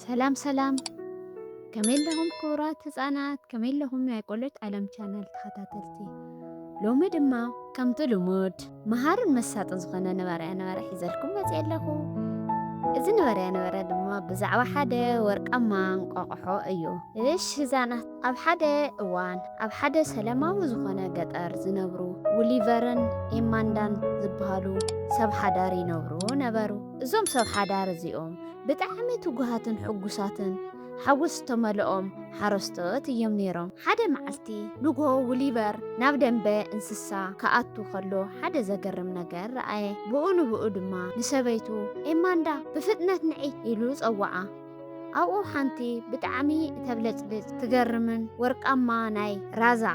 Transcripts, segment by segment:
ሰላም ሰላም ከመይለኹም ክቡራት ህፃናት ከመይለኹም ናይ ቆልዑት ዓለም ቻናል ተኸታተልቲ ሎሚ ድማ ከምቲ ልሙድ መሃርን መሳጥን ዝኾነ ነበረ ሒዘልኩም መፅእ ኣለኹ። እዚ ነበረ ድማ ብዛዕባ ሓደ ወርቃማ እንቋቑሖ እዩ። እሽ ህፃናት ኣብ ሓደ እዋን ኣብ ሓደ ሰላማዊ ዝኾነ ገጠር ዝነብሩ ውሊቨርን ኤማንዳን ዝበሃሉ ሰብ ሓዳር ይነብሩ ነበሩ። እዞም ሰብ ሓዳር እዚኦም ብጣዕሚ ትጉሃትን ሕጉሳትን ሓጎስ ዝተመልኦም ሓረስቶት እዮም ነይሮም። ሓደ መዓልቲ ንጎ ውሊቨር ናብ ደንበ እንስሳ ክኣቱ ከሎ ሓደ ዘገርም ነገር ረኣየ። ብኡ ንብኡ ድማ ንሰበይቱ ኤማንዳ ብፍጥነት ንዒ ኢሉ ፀዋዓ። ኣብኡ ሓንቲ ብጣዕሚ ተብለጭልጭ ትገርምን ወርቃማ ናይ ራዛ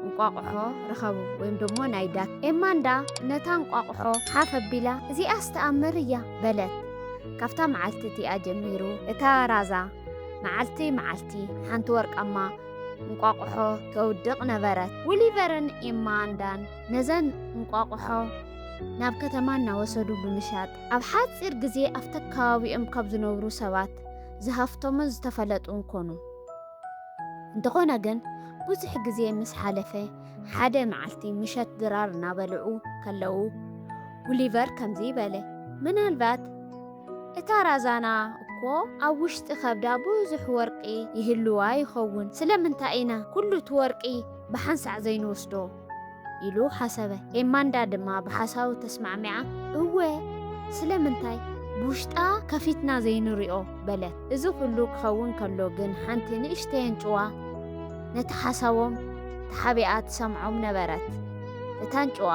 እንቋቑሖ ረኸቡ ወይም ደሞ ናይ ዳክ። ኤማንዳ ነታ እንቋቑሖ ሓፍ ኣቢላ እዚኣ ዝተኣምር እያ በለት። ካብታ መዓልቲ እቲኣ ጀሚሩ እታ ራዛ መዓልቲ ሓንቲ ወርቃማ እንቋቑሖ ተውድቕ ነበረት። ውሊቨርን ኤማንዳን ነዘን እንቋቑሖ ናብ ከተማ እናወሰዱ ብምሻጥ ኣብ ሓፂር ግዜ ኣብቲ ከባቢኦም ካብ ዝነብሩ ሰባት ዝሃፍቶምን ዝተፈለጡን ኮኑ። እንተኾነ ግን ብዙሕ ግዜ ምስ ሓለፈ ሓደ መዓልቲ ምሸት ድራር እናበልዑ ከለዉ ውሊቨር ከምዚ በለ፣ ምናልባት እታ ራዛና እኮ ኣብ ውሽጢ ከብዳ ብዙሕ ወርቂ ይህልዋ ይኸውን፣ ስለምንታይ ኢና ኩሉ እቲ ወርቂ ብሓንሳዕ ዘይንወስዶ ኢሉ ሓሰበ። ኤማንዳ ድማ ብሓሳቡ ተስማዕሚዓ እወ ስለምንታይ ብውሽጣ ከፊትና ዘይንሪኦ በለት። እዚ ኩሉ ክኸውን ከሎ ግን ሓንቲ ንእሽተይ እንጭዋ ነቲ ሓሳቦም ተሓቢኣ ትሰምዖም ነበረት። እታ እንጭዋ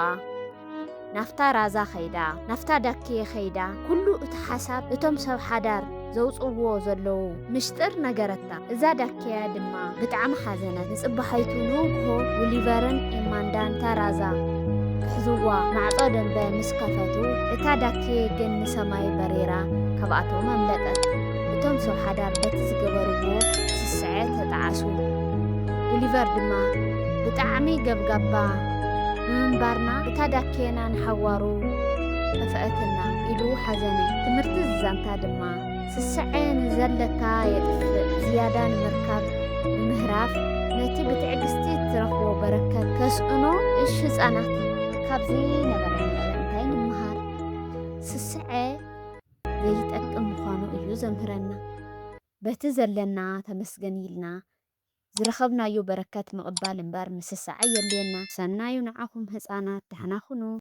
ናፍታ ራዛ ኸይዳ ናፍታ ዳክየ ኸይዳ ኩሉ እቲ ሓሳብ እቶም ሰብ ሓዳር ዘውፅዎ ዘለዉ ምስጢር ነገረታ። እዛ ዳክያ ድማ ብጣዕሚ ሓዘነት። ንፅባሓይቱ ንውግሆ ውሊቨርን ኤማንዳን እታ ራዛ ክሕዝዋ ማዕፆ ደንበ ምስ ከፈቱ እታ ዳክየ ግን ንሰማይ በሪራ ካብኣቶም ኣምለጠት። እቶም ሰብ ሓዳር በቲ ዝገበርዎ ስስዐ ተጣዓሱ። ውሊቨር ድማ ብጣዕሚ ገብጋባ ብምንባርና እታ ዳክየና ንሓዋሩ ጠፍአትና ኢሉ ሓዘነ። ትምህርቲ ዝዛንታ ድማ ስስዐ ንዘለካ የጥፍእ ዝያዳ ንምርካብ ምምህራፍ ነቲ ብትዕግስቲ ትረኽቦ በረከት ከስእኖ። እሽ ህፃናት ካብዚ ነበረ እንታይ ንምሃር? ስስዐ ዘይጠቅም ምዃኑ እዩ ዘምህረና። በቲ ዘለና ተመስገን ኢልና ዝረኸብናዮ በረከት ምቕባል እምበር ምስሳዕ የድልየና። ሰናዩ ንዓኹም ህፃናት ደህና ሁኑ።